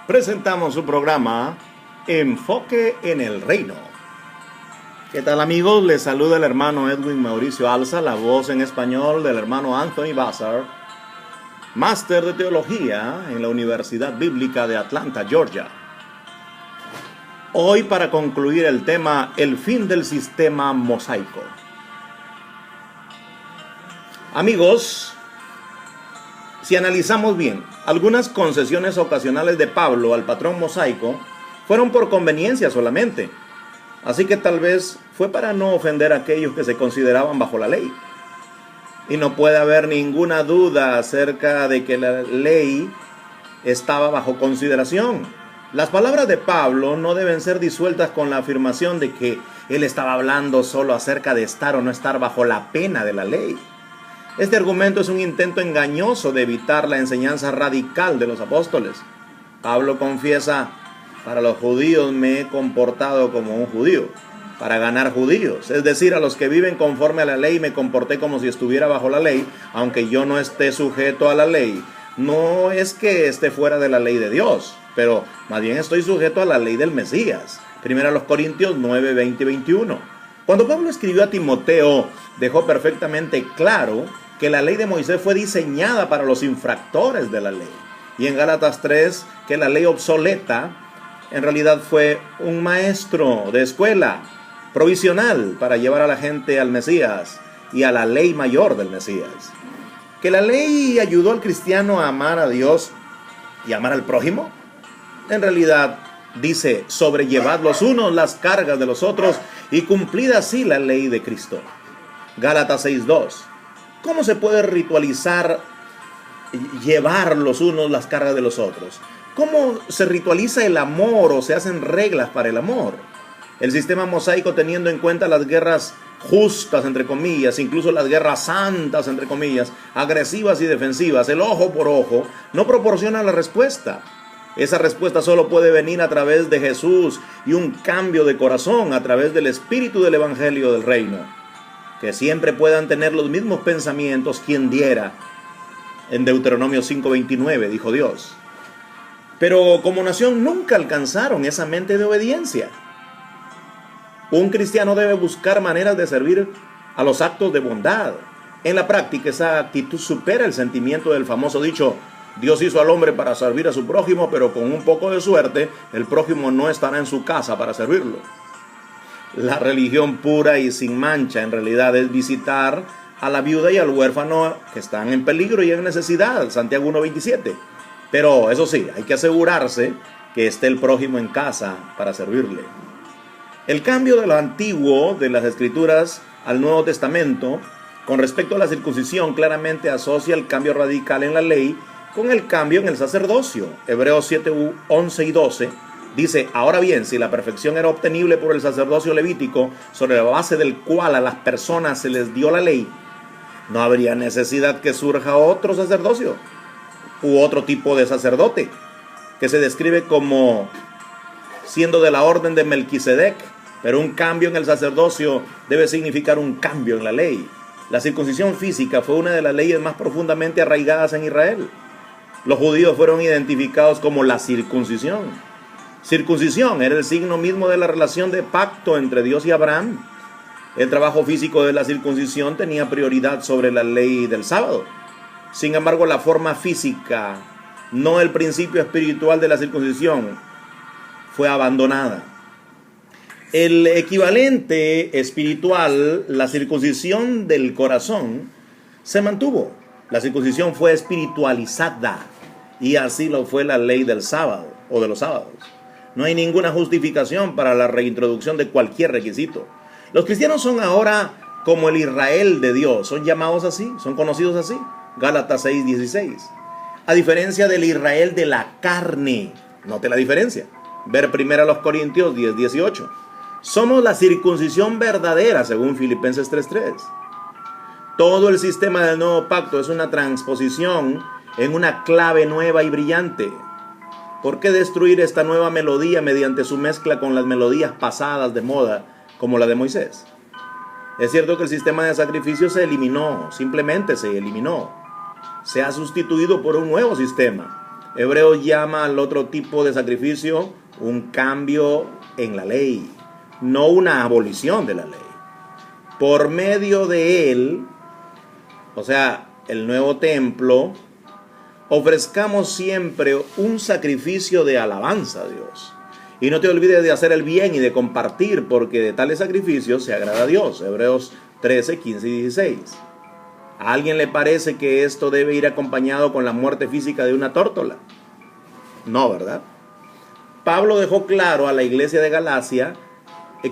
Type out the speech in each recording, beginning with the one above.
presentamos su programa Enfoque en el Reino. ¿Qué tal, amigos? Les saluda el hermano Edwin Mauricio Alza, la voz en español del hermano Anthony Bassar, máster de teología en la Universidad Bíblica de Atlanta, Georgia. Hoy, para concluir el tema, el fin del sistema mosaico. Amigos, si analizamos bien, algunas concesiones ocasionales de Pablo al patrón mosaico fueron por conveniencia solamente. Así que tal vez fue para no ofender a aquellos que se consideraban bajo la ley. Y no puede haber ninguna duda acerca de que la ley estaba bajo consideración. Las palabras de Pablo no deben ser disueltas con la afirmación de que él estaba hablando solo acerca de estar o no estar bajo la pena de la ley. Este argumento es un intento engañoso de evitar la enseñanza radical de los apóstoles. Pablo confiesa: para los judíos me he comportado como un judío, para ganar judíos. Es decir, a los que viven conforme a la ley me comporté como si estuviera bajo la ley, aunque yo no esté sujeto a la ley. No es que esté fuera de la ley de Dios, pero más bien estoy sujeto a la ley del Mesías. 1 Corintios 9, 20 y 21. Cuando Pablo escribió a Timoteo, dejó perfectamente claro que la ley de Moisés fue diseñada para los infractores de la ley. Y en Gálatas 3, que la ley obsoleta en realidad fue un maestro de escuela provisional para llevar a la gente al Mesías y a la ley mayor del Mesías. Que la ley ayudó al cristiano a amar a Dios y amar al prójimo. En realidad dice: sobrellevad los unos las cargas de los otros y cumplid así la ley de Cristo. Gálatas 6:2. ¿Cómo se puede ritualizar llevar los unos las cargas de los otros? ¿Cómo se ritualiza el amor o se hacen reglas para el amor? El sistema mosaico, teniendo en cuenta las guerras justas, entre comillas, incluso las guerras santas, entre comillas, agresivas y defensivas, el ojo por ojo, no proporciona la respuesta. Esa respuesta solo puede venir a través de Jesús y un cambio de corazón a través del espíritu del evangelio del reino. Que siempre puedan tener los mismos pensamientos, quien diera. En Deuteronomio 5:29 dijo Dios. Pero como nación nunca alcanzaron esa mente de obediencia. Un cristiano debe buscar maneras de servir a los actos de bondad. En la práctica, esa actitud supera el sentimiento del famoso dicho: Dios hizo al hombre para servir a su prójimo, pero con un poco de suerte, el prójimo no estará en su casa para servirlo. La religión pura y sin mancha en realidad es visitar a la viuda y al huérfano que están en peligro y en necesidad, Santiago 1:27. Pero eso sí, hay que asegurarse que esté el prójimo en casa para servirle. El cambio de lo antiguo de las Escrituras al Nuevo Testamento con respecto a la circuncisión claramente asocia el cambio radical en la ley con el cambio en el sacerdocio. Hebreos 7:11 y 12 dice: ahora bien, si la perfección era obtenible por el sacerdocio levítico, sobre la base del cual a las personas se les dio la ley, no habría necesidad que surja otro sacerdocio u otro tipo de sacerdote, que se describe como siendo de la orden de Melquisedec. Pero un cambio en el sacerdocio debe significar un cambio en la ley. La circuncisión física fue una de las leyes más profundamente arraigadas en Israel. Los judíos fueron identificados como la circuncisión. Circuncisión era el signo mismo de la relación de pacto entre Dios y Abraham. El trabajo físico de la circuncisión tenía prioridad sobre la ley del sábado. Sin embargo, la forma física, no el principio espiritual de la circuncisión, fue abandonada. El equivalente espiritual, la circuncisión del corazón, se mantuvo. La circuncisión fue espiritualizada y así lo fue la ley del sábado o de los sábados. No hay ninguna justificación para la reintroducción de cualquier requisito. Los cristianos son ahora como el Israel de Dios, son llamados así, son conocidos así. Gálatas 6:16. A diferencia del Israel de la carne, note la diferencia. Ver 1 Corintios 10:18. Somos la circuncisión verdadera, según Filipenses 3:3. Todo el sistema del nuevo pacto es una transposición en una clave nueva y brillante. ¿Por qué destruir esta nueva melodía mediante su mezcla con las melodías pasadas de moda, como la de Moisés? Es cierto que el sistema de sacrificio se eliminó, simplemente se eliminó. Se ha sustituido por un nuevo sistema. Hebreos llama al otro tipo de sacrificio un cambio en la ley, no una abolición de la ley. Por medio de él, o sea, el nuevo templo, ofrezcamos siempre un sacrificio de alabanza a Dios. Y no te olvides de hacer el bien y de compartir, porque de tales sacrificios se agrada a Dios. Hebreos 13, 15 y 16. ¿A alguien le parece que esto debe ir acompañado con la muerte física de una tórtola? No, ¿verdad? Pablo dejó claro a la iglesia de Galacia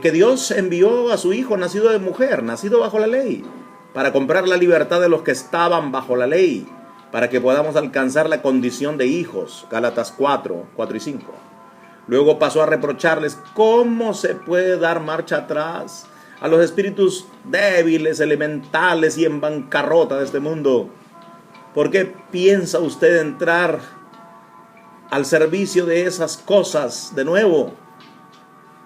que Dios envió a su hijo nacido de mujer, nacido bajo la ley, para comprar la libertad de los que estaban bajo la ley, para que podamos alcanzar la condición de hijos. Gálatas 4, 4 y 5. Luego pasó a reprocharles cómo se puede dar marcha atrás a los espíritus débiles, elementales y en bancarrota de este mundo. ¿Por qué piensa usted entrar al servicio de esas cosas de nuevo?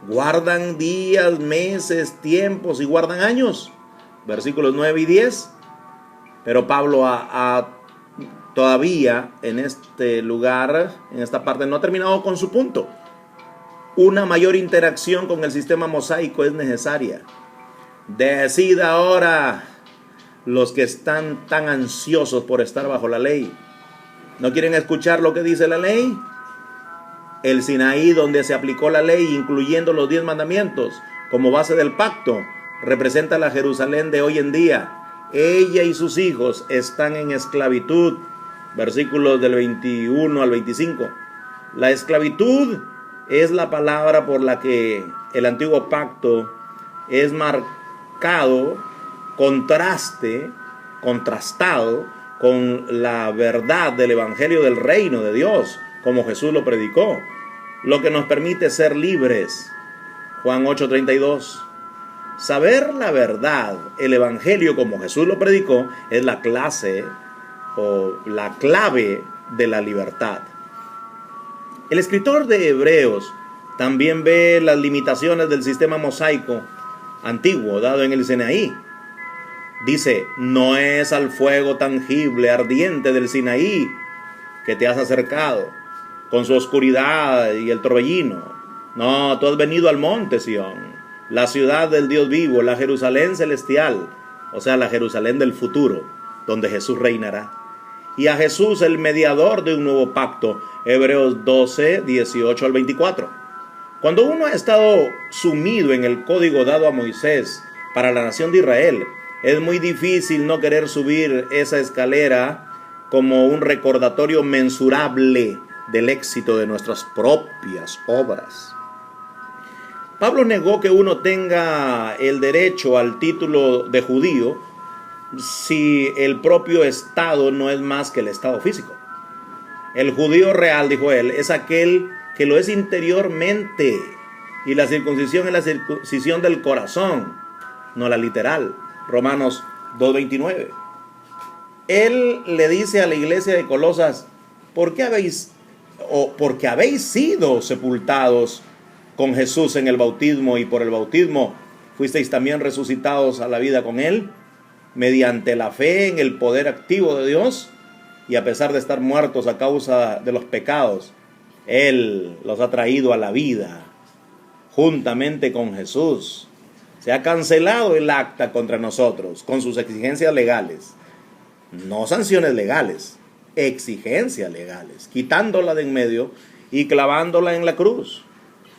Guardan días, meses, tiempos y guardan años. Versículos 9 y 10. Pero Pablo todavía en este lugar, en esta parte, no ha terminado con su punto. Una mayor interacción con el sistema mosaico es necesaria. Decid ahora, los que están tan ansiosos por estar bajo la ley, ¿no quieren escuchar lo que dice la ley? El Sinaí, donde se aplicó la ley, incluyendo los 10 mandamientos, como base del pacto, representa la Jerusalén de hoy en día. Ella y sus hijos están en esclavitud. Versículos del 21 al 25. La esclavitud es la palabra por la que el antiguo pacto es marcado, contrastado con la verdad del evangelio del reino de Dios, como Jesús lo predicó, lo que nos permite ser libres. Juan 8:32. Saber la verdad, el evangelio como Jesús lo predicó, es la clave de la libertad. El escritor de Hebreos también ve las limitaciones del sistema mosaico antiguo dado en el Sinaí. Dice, no es al fuego tangible, ardiente del Sinaí que te has acercado, con su oscuridad y el torbellino. No, tú has venido al monte Sión, la ciudad del Dios vivo, la Jerusalén celestial, o sea, la Jerusalén del futuro, donde Jesús reinará. Y a Jesús, el mediador de un nuevo pacto. Hebreos 12, 18 al 24. Cuando uno ha estado sumido en el código dado a Moisés para la nación de Israel, es muy difícil no querer subir esa escalera como un recordatorio mensurable del éxito de nuestras propias obras. Pablo negó que uno tenga el derecho al título de judío si el propio Estado no es más que el Estado físico. El judío real, dijo él, es aquel que lo es interiormente, y la circuncisión es la circuncisión del corazón, no la literal. Romanos 2:29. Él le dice a la iglesia de Colosas, porque habéis sido sepultados con Jesús en el bautismo, y por el bautismo fuisteis también resucitados a la vida con él, mediante la fe en el poder activo de Dios, y a pesar de estar muertos a causa de los pecados, Él los ha traído a la vida juntamente con Jesús. Se ha cancelado el acta contra nosotros con sus exigencias legales, no sanciones legales, exigencias legales, quitándola de en medio y clavándola en la cruz.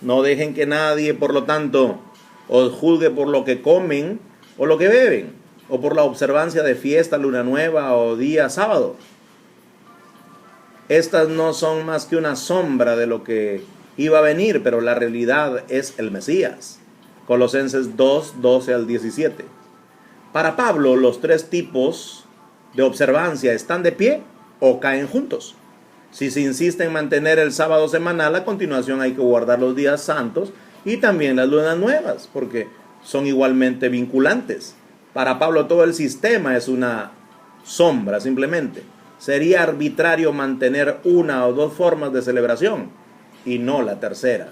No dejen que nadie, por lo tanto, os juzgue por lo que comen o lo que beben, o por la observancia de fiesta, luna nueva o día sábado. Estas no son más que una sombra de lo que iba a venir, pero la realidad es el Mesías. Colosenses 2, 12 al 17. Para Pablo, los 3 tipos de observancia están de pie o caen juntos. Si se insiste en mantener el sábado semanal, a continuación hay que guardar los días santos y también las lunas nuevas, porque son igualmente vinculantes. Para Pablo todo el sistema es una sombra simplemente. Sería arbitrario mantener una o 2 formas de celebración y no la tercera.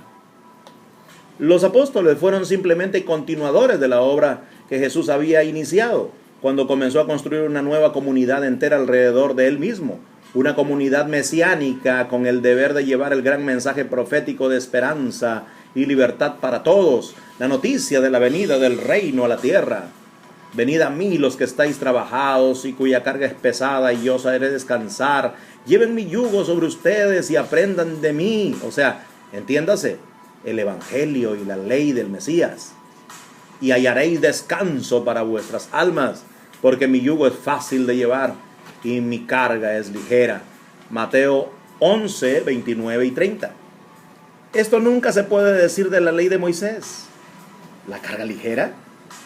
Los apóstoles fueron simplemente continuadores de la obra que Jesús había iniciado cuando comenzó a construir una nueva comunidad entera alrededor de él mismo, una comunidad mesiánica con el deber de llevar el gran mensaje profético de esperanza y libertad para todos, la noticia de la venida del reino a la tierra. Venid a mí los que estáis trabajados y cuya carga es pesada, y yo os haré descansar. Lleven mi yugo sobre ustedes y aprendan de mí. O sea, entiéndase, el evangelio y la ley del Mesías. Y hallaréis descanso para vuestras almas, porque mi yugo es fácil de llevar y mi carga es ligera. Mateo 11, 29 y 30. Esto nunca se puede decir de la ley de Moisés. ¿La carga ligera?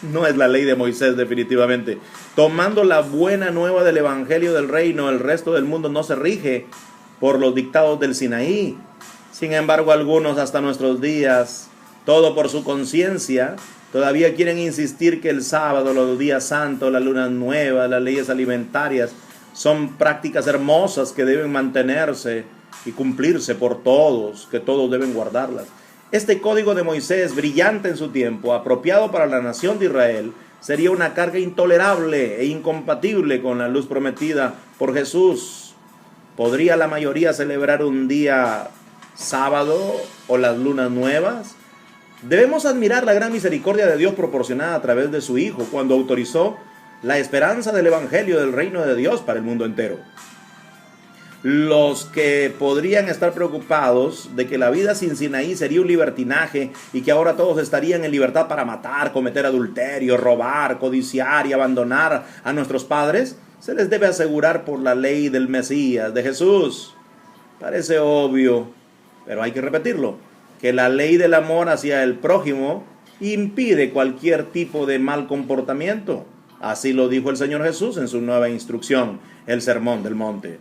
No es la ley de Moisés, definitivamente. Tomando la buena nueva del evangelio del reino, el resto del mundo no se rige por los dictados del Sinaí. Sin embargo, algunos hasta nuestros días, todo por su conciencia, todavía quieren insistir que el sábado, los días santos, la luna nueva, las leyes alimentarias son prácticas hermosas que deben mantenerse y cumplirse por todos, que todos deben guardarlas. Este código de Moisés, brillante en su tiempo, apropiado para la nación de Israel, sería una carga intolerable e incompatible con la luz prometida por Jesús. ¿Podría la mayoría celebrar un día sábado o las lunas nuevas? Debemos admirar la gran misericordia de Dios proporcionada a través de su Hijo cuando autorizó la esperanza del evangelio del reino de Dios para el mundo entero. Los que podrían estar preocupados de que la vida sin Sinaí sería un libertinaje y que ahora todos estarían en libertad para matar, cometer adulterio, robar, codiciar y abandonar a nuestros padres, se les debe asegurar por la ley del Mesías, de Jesús. Parece obvio, pero hay que repetirlo, que la ley del amor hacia el prójimo impide cualquier tipo de mal comportamiento. Así lo dijo el Señor Jesús en su nueva instrucción, el Sermón del Monte.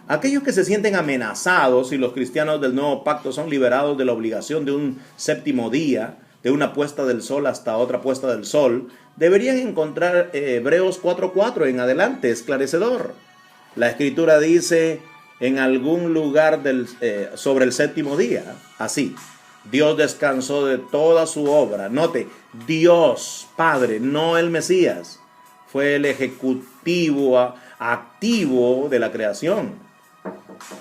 Aquellos que se sienten amenazados si los cristianos del nuevo pacto son liberados de la obligación de un séptimo día, de una puesta del sol hasta otra puesta del sol, deberían encontrar Hebreos 4:4 en adelante, esclarecedor. La Escritura dice en algún lugar sobre el séptimo día, así: Dios descansó de toda su obra. Note, Dios, Padre, no el Mesías, fue el ejecutivo activo de la creación.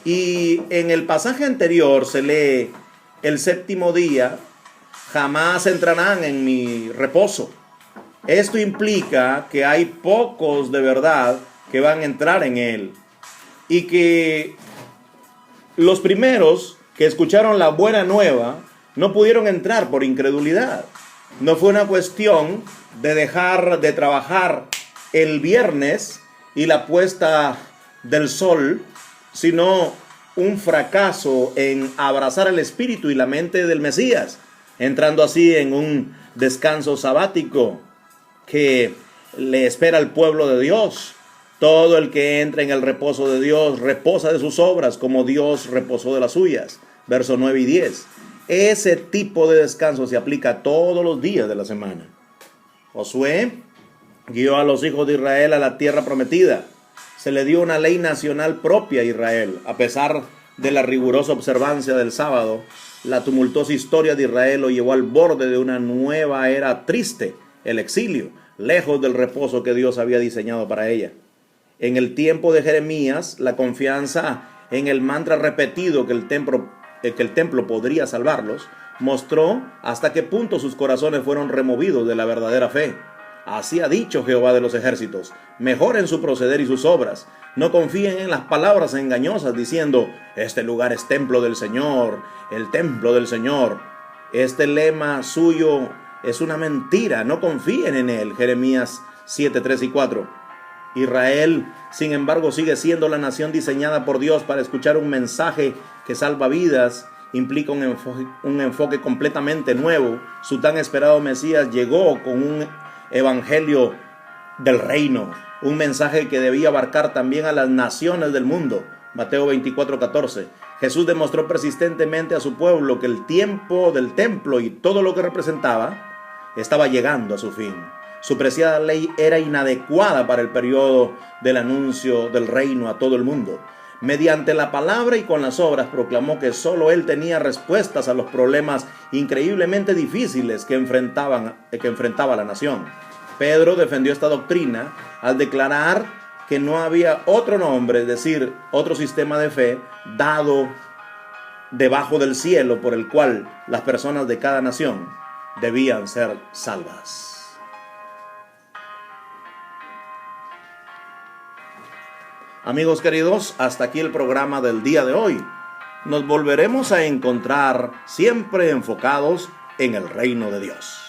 Y en el pasaje anterior se lee: el séptimo día jamás entrarán en mi reposo. Esto implica que hay pocos de verdad que van a entrar en él, y que los primeros que escucharon la buena nueva no pudieron entrar por incredulidad. No fue una cuestión de dejar de trabajar el viernes y la puesta del sol, sino un fracaso en abrazar el espíritu y la mente del Mesías, entrando así en un descanso sabático que le espera al pueblo de Dios. Todo el que entra en el reposo de Dios reposa de sus obras como Dios reposó de las suyas. Versos 9 y 10. Ese tipo de descanso se aplica todos los días de la semana. Josué guió a los hijos de Israel a la tierra prometida. Se le dio una ley nacional propia a Israel. A pesar de la rigurosa observancia del sábado, la tumultuosa historia de Israel lo llevó al borde de una nueva era triste, el exilio, lejos del reposo que Dios había diseñado para ella. En el tiempo de Jeremías, la confianza en el mantra repetido que el templo podría salvarlos, mostró hasta qué punto sus corazones fueron removidos de la verdadera fe. Así ha dicho Jehová de los ejércitos: mejoren su proceder y sus obras. No confíen en las palabras engañosas diciendo: este lugar es templo del Señor, el templo del Señor. Este lema suyo es una mentira, no confíen en él. Jeremías 7, 3 y 4. Israel, sin embargo, sigue siendo la nación diseñada por Dios para escuchar un mensaje que salva vidas. Implica un enfoque completamente nuevo. Su tan esperado Mesías llegó con un evangelio del reino, un mensaje que debía abarcar también a las naciones del mundo. Mateo 24:14. Jesús demostró persistentemente a su pueblo que el tiempo del templo y todo lo que representaba estaba llegando a su fin. Su preciada ley era inadecuada para el periodo del anuncio del reino a todo el mundo. Mediante la palabra y con las obras proclamó que solo él tenía respuestas a los problemas increíblemente difíciles que enfrentaba la nación. Pedro defendió esta doctrina al declarar que no había otro nombre, es decir, otro sistema de fe dado debajo del cielo por el cual las personas de cada nación debían ser salvas. Amigos queridos, hasta aquí el programa del día de hoy. Nos volveremos a encontrar siempre enfocados en el reino de Dios.